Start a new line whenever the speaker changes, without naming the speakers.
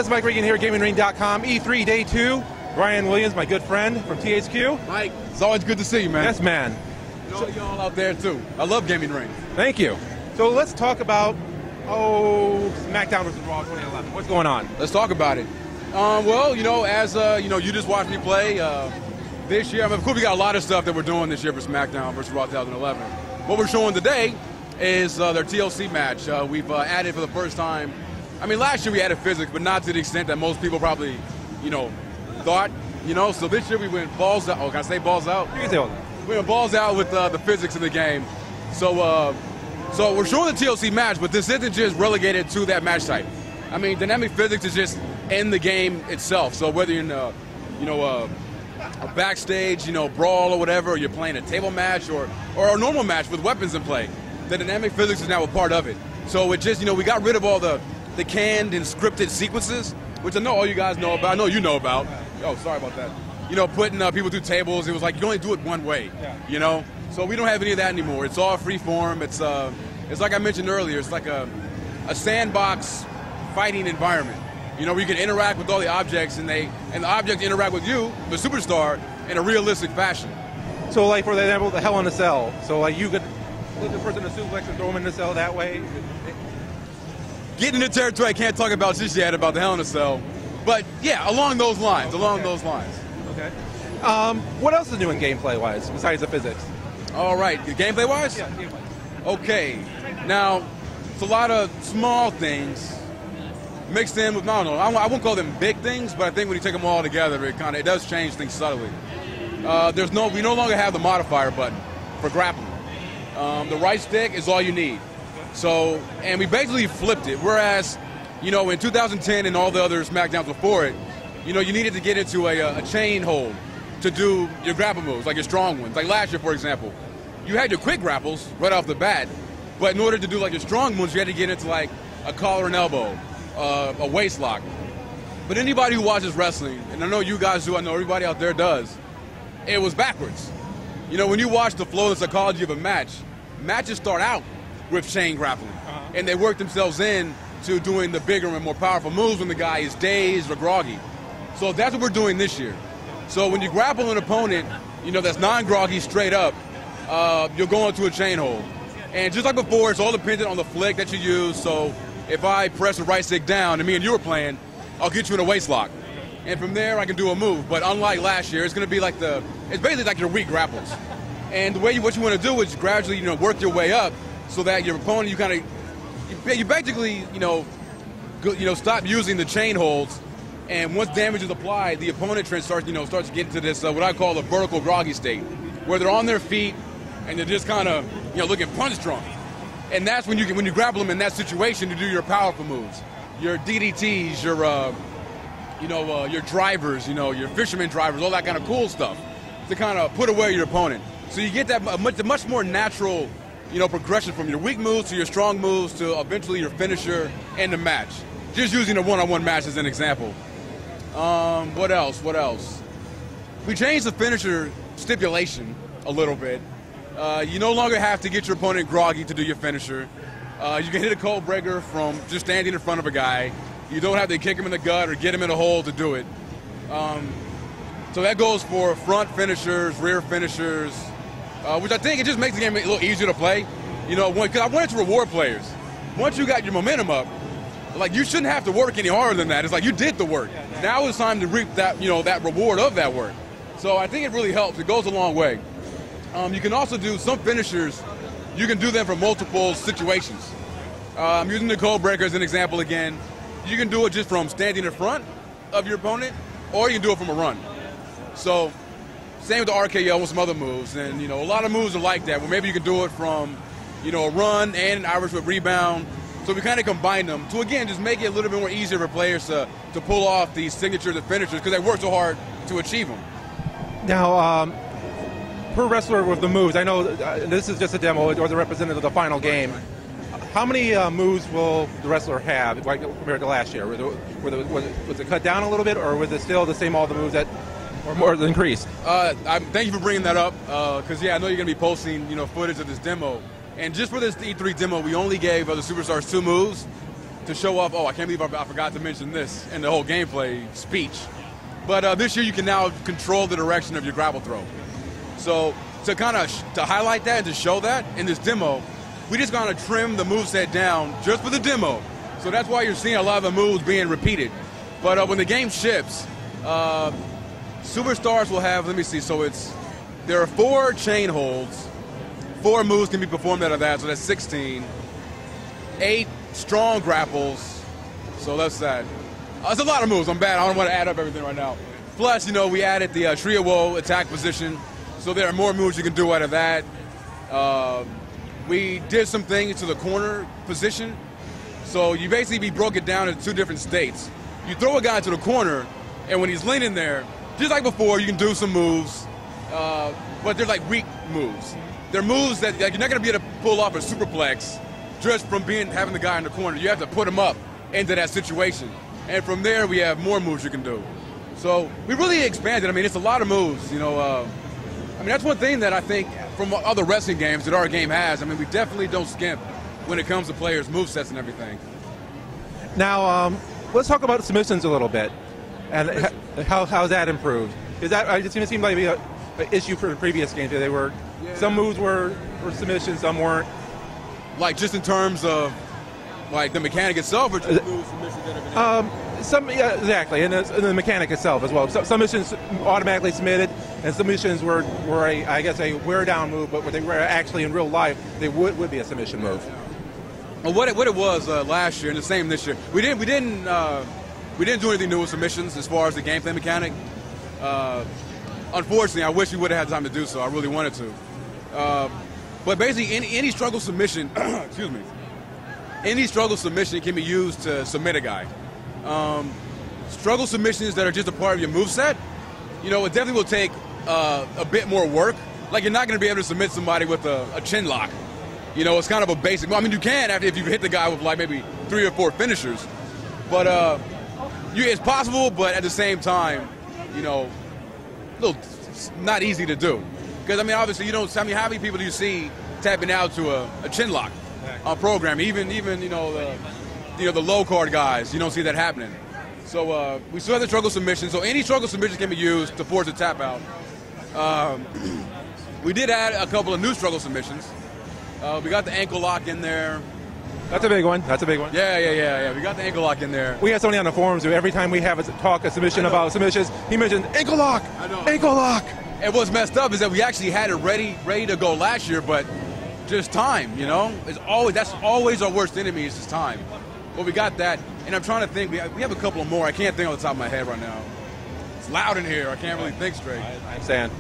it's Mike Regan here at GamingRing.com. E3 Day 2. Bryan Williams, my good friend from THQ.
Mike, it's always good to see you, man.
Yes, man.
Y'all out there, too. I love Gaming Ring.
Thank you. So let's talk about, SmackDown vs. Raw 2011. What's going on?
Let's talk about it. Well, as you just watched me play this year. I mean, of course, we got a lot of stuff that we're doing this year for SmackDown vs. Raw 2011. What we're showing today is their TLC match. We've added for the first time. I mean, last year we added physics, but not to the extent that most people probably, thought. So this year we went balls out. Oh, can I say balls out?
You can say all that.
We went balls out with the physics of the game. So we're showing the TLC match, but this isn't just relegated to that match type. I mean, dynamic physics is just in the game itself. So whether you're in a backstage, brawl or whatever, or you're playing a table match or a normal match with weapons in play, the dynamic physics is now a part of it. So it just, we got rid of all the canned and scripted sequences, which I know all you guys know about. I know you know about. Oh, sorry about that. Putting people through tables. It was like you only do it one way. Yeah. So we don't have any of that anymore. It's all free form. It's like I mentioned earlier. It's like a sandbox fighting environment. Where you can interact with all the objects, and the objects interact with you, the superstar, in a realistic fashion.
So, like, for example, the Hell in a Cell. So, like, you could put the person in a suplex and throw them in the cell that way?
Getting into territory I can't talk about just yet about the Hell in a Cell. But, yeah, along those lines,
Okay. What else is new in gameplay-wise, besides the physics?
All right, gameplay-wise?
Yeah, gameplay.
Okay. Now, it's a lot of small things mixed in with, I won't call them big things, but I think when you take them all together, it does change things subtly. We no longer have the modifier button for grappling. The right stick is all you need. So, and we basically flipped it. Whereas, in 2010 and all the other SmackDowns before it, you needed to get into a chain hold to do your grapple moves, like your strong ones. Like last year, for example, you had your quick grapples right off the bat, but in order to do like your strong moves, you had to get into like a collar and elbow, a waist lock. But anybody who watches wrestling, and I know you guys do, I know everybody out there does, it was backwards. When you watch the flow and psychology of a match, matches start out with chain grappling, and they work themselves in to doing the bigger and more powerful moves when the guy is dazed or groggy. So that's what we're doing this year. So when you grapple an opponent, that's non-groggy straight up, you'll go into a chain hold. And just like before, it's all dependent on the flick that you use. So if I press the right stick down, and me and you were playing, I'll get you in a waist lock. And from there, I can do a move. But unlike last year, it's going to be like it's basically like your weak grapples. And what you want to do is gradually, work your way up so that your opponent, you basically, stop using the chain holds. And once damage is applied, the opponent starts to get into this, what I call the vertical groggy state, where they're on their feet and they're just kind of, looking punch drunk. And that's when you grapple them in that situation to do your powerful moves, your DDTs, your drivers, your fisherman drivers, all that kind of cool stuff to kind of put away your opponent. So you get that much more natural, progression from your weak moves to your strong moves to eventually your finisher and the match. Just using a one-on-one match as an example. What else? We changed the finisher stipulation a little bit. You no longer have to get your opponent groggy to do your finisher. You can hit a cold breaker from just standing in front of a guy. You don't have to kick him in the gut or get him in a hole to do it. So that goes for front finishers, rear finishers, which I think it just makes the game a little easier to play. Because I wanted to reward players. Once you got your momentum up, like, you shouldn't have to work any harder than that. It's like you did the work. Now it's time to reap that, that reward of that work. So I think it really helps. It goes a long way. You can also do some finishers. You can do them for multiple situations. I'm using the code breaker as an example again. You can do it just from standing in front of your opponent, or you can do it from a run. So same with the RKO and some other moves. And, a lot of moves are like that, where maybe you can do it from, a run and an Irish whip rebound. So we kind of combine them to, again, just make it a little bit more easier for players to pull off these signatures and finishers because they work so hard to achieve them.
Now, per wrestler with the moves, I know this is just a demo or the representative of the final game. How many moves will the wrestler have compared to last year? Was it cut down a little bit, or was it still the same, all the moves that or more increased?
Thank you for bringing that up because, I know you're going to be posting footage of this demo. And just for this E3 demo, we only gave other superstars 2 moves. to show off, oh, I can't believe I forgot to mention this in the whole gameplay speech. But this year you can now control the direction of your grapple throw. So to kind of to highlight that and to show that in this demo, we just kind of trim the moveset down just for the demo. So that's why you're seeing a lot of the moves being repeated. But when the game ships, Superstars will have, let me see, so there are 4 chain holds, 4 moves can be performed out of that, so that's 16. 8 strong grapples, so that's that. It's a lot of moves, I'm bad, I don't want to add up everything right now. Plus, we added the Trio Woe attack position, so there are more moves you can do out of that. We did some things to the corner position, so you basically broke it down into 2 different states. You throw a guy to the corner, and when he's leaning there, just like before, you can do some moves, but they're like weak moves. They're moves that you're not going to be able to pull off a superplex just from having the guy in the corner. You have to put him up into that situation. And from there, we have more moves you can do. So we really expanded. I mean, it's a lot of moves, I mean, that's one thing that I think from other wrestling games that our game has. I mean, we definitely don't skimp when it comes to players' movesets and everything.
Now, let's talk about submissions a little bit, and how's that improved? Is that it seemed like an issue for the previous games? They were some moves were submissions, some weren't.
Like just in terms of like the mechanic itself, or just moves submissions that have been
exactly, and the mechanic itself as well. Some missions automatically submitted, and some missions were I guess a wear down move, but they were actually in real life they would be a submission move.
Well, what it was last year and the same this year, we didn't do anything new with submissions as far as the gameplay mechanic. Unfortunately, I wish we would have had time to do so. I really wanted to. But basically, any struggle submission, excuse me, any struggle submission can be used to submit a guy. Struggle submissions that are just a part of your moveset, it definitely will take a bit more work. Like, you're not going to be able to submit somebody with a chin lock. It's kind of a basic. I mean, you can if you hit the guy with like maybe 3 or 4 finishers, but it's possible. But at the same time, a little not easy to do. Because I mean, obviously, how many people do you see tapping out to a chin lock on program? Even the low card guys, you don't see that happening. So we still have the struggle submission. So any struggle submission can be used to force a tap out. We did add a couple of new struggle submissions. We got the ankle lock in there.
That's a big one.
Yeah. We got the ankle lock in there.
We had somebody on the forums who every time we have a submission about submissions, he mentioned ankle lock. I know. Ankle lock.
And what's messed up is that we actually had it ready to go last year, but just time, that's always our worst enemy is just time. But we got that, and I'm trying to think. We have a couple more. I can't think on the top of my head right now. It's loud in here. I can't really think straight.
I understand.